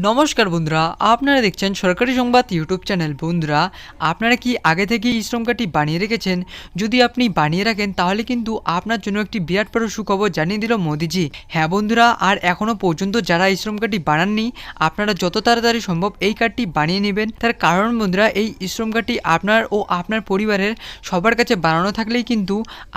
নমস্কার বন্ধুরা, আপনারা দেখছেন সরকারি সংবাদ ইউটিউব চ্যানেল। বন্ধুরা, আপনারা কি আগে থেকে ই শ্রম কার্ডটি বানিয়ে রেখেছেন? যদি আপনি বানিয়ে রাখেন তাহলে কিন্তু আপনার জন্য একটি বিরাট বড় সুখবর জানিয়ে দিল মোদিজি। হ্যাঁ বন্ধুরা, আর এখনও পর্যন্ত যারা ই শ্রম কার্ডটি বানাননি, আপনারা যত তাড়াতাড়ি সম্ভব এই কার্ডটি বানিয়ে নেবেন। তার কারণ বন্ধুরা, এই ই শ্রম কার্ডটি আপনার ও আপনার পরিবারের সবার কাছে বানানো থাকলেই কিন্তু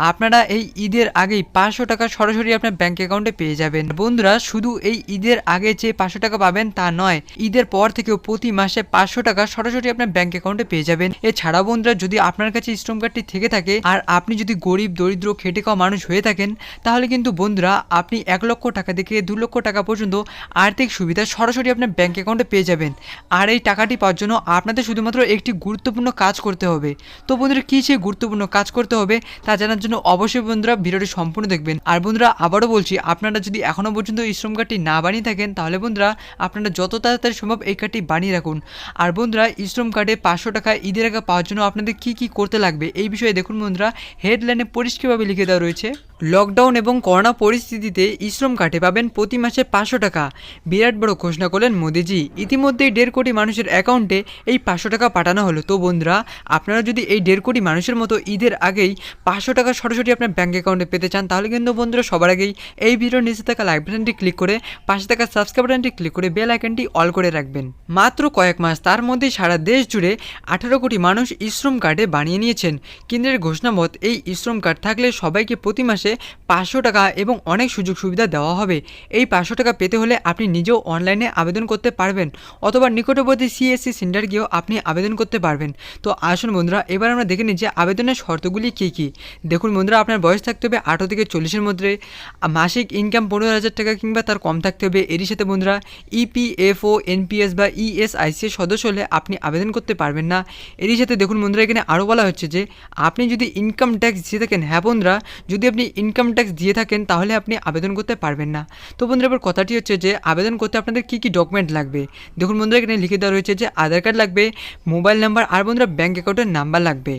আপনারা এই ঈদের আগেই 500 টাকা সরাসরি আপনার ব্যাঙ্ক অ্যাকাউন্টে পেয়ে যাবেন। বন্ধুরা, শুধু এই ঈদের আগে যে 500 টাকা পাবেন তা নয়, ঈদের পর থেকেও প্রতি মাসে 500 টাকা সরাসরি আপনার ব্যাংক অ্যাকাউন্টে পেয়ে যাবেন। এছাড়াও বন্ধুরা, যদি আপনার কাছে ই শ্রম কার্ডটি থেকে থাকে আর আপনি যদি গরিব দরিদ্র খেটে খাওয়া মানুষ হয়ে থাকেন, তাহলে কিন্তু বন্ধুরা আপনি 1 লক্ষ টাকা থেকে 2 লক্ষ টাকা পর্যন্ত আর্থিক সুবিধা সরাসরি আপনার ব্যাংক অ্যাকাউন্টে পেয়ে যাবেন। আর এই টাকাটি পাওয়ার জন্য আপনাদের শুধুমাত্র একটি গুরুত্বপূর্ণ কাজ করতে হবে। তো বন্ধুরা, কী সেই গুরুত্বপূর্ণ কাজ করতে হবে তা জানার জন্য অবশ্যই বন্ধুরা ভিডিওটি সম্পূর্ণ দেখবেন। আর বন্ধুরা, আবারও বলছি, আপনারা যদি এখনও পর্যন্ত ই শ্রম কার্ডটি না বানিয়ে থাকেন তাহলে বন্ধুরা আপনারা যত তাড়াতাড়ি সম্ভব এই কার্ডটি বানিয়ে রাখুন। আর বন্ধুরা, ই শ্রম কার্ডে 500 টাকা ঈদের আগে পাওয়ার জন্য আপনাদের কি কি করতে লাগবে এই বিষয়ে দেখুন বন্ধুরা, হেডলাইনে পরিষ্কারভাবে লিখে দেওয়া রয়েছে। লকডাউন এবং করোনা পরিস্থিতিতে ই শ্রম কার্ডে পাবেন প্রতি মাসে 500 টাকা। বিরাট বড় ঘোষণা করলেন মোদিজি। ইতিমধ্যেই 1.5 কোটি মানুষের অ্যাকাউন্টে এই 500 টাকা পাঠানো হলো। তো বন্ধুরা, আপনারা যদি এই 1.5 কোটি মানুষের মতো ঈদের আগেই 500 টাকা সরাসরি আপনার ব্যাঙ্ক অ্যাকাউন্টে পেতে চান, তাহলে কিন্তু বন্ধুরা সবার আগেই এই ভিডিওর নিচে থাকা লাইক বাটনটি ক্লিক করে পাশে থাকা সাবস্ক্রাইব বাটনটি ক্লিক করে বেল আইকনটি অল করে রাখবেন। মাত্র কয়েক মাস, তার মধ্যে সারা দেশ জুড়ে 18 কোটি মানুষ ই শ্রম কার্ডে বানিয়ে নিয়েছেন। কেন্দ্রের ঘোষণা মত এই ই শ্রম কার্ড থাকলে সবাইকে প্রতি মাসে 500 টাকা এবং অনেক সুযোগ সুবিধা দেওয়া হবে। এই 500 টাকা পেতে হলে আপনি নিজেও অনলাইনে আবেদন করতে পারবেন অথবা নিকটবর্তী সিএসসি সেন্টার গিয়েও আপনি আবেদন করতে পারবেন। তো আসুন বন্ধুরা, এবার আমরা দেখে নিই যে আবেদনের শর্তগুলি কী কী। দেখুন বন্ধুরা, আপনার বয়স থাকতে হবে 18 থেকে 40-এর মধ্যে, মাসিক ইনকাম 15,000 টাকা কিংবা তার কম থাকতে হবে। এরই সাথে বন্ধুরা, ইপিএফও, এনপিএস বা ইএসআইসি সদস্য হলে আপনি আবেদন করতে পারবেন না। এরই সাথে দেখুন বন্ধুরা, এখানে আরও বলা হচ্ছে যে আপনি যদি ইনকাম ট্যাক্স দিয়ে থাকেন, হ্যাঁ বন্ধুরা, যদি আপনি ইনকাম ট্যাক্স দিয়ে থাকেন তাহলে আপনি আবেদন করতে পারবেন না। তো বন্ধুরা, এবার কথাটি হচ্ছে যে আবেদন করতে আপনাদের কী কী ডকুমেন্ট লাগবে। দেখুন বন্ধুরা, এখানে লিখে দেওয়া রয়েছে যে আধার কার্ড লাগবে, মোবাইল নাম্বার আর বন্ধুরা ব্যাঙ্ক অ্যাকাউন্টের নাম্বার লাগবে।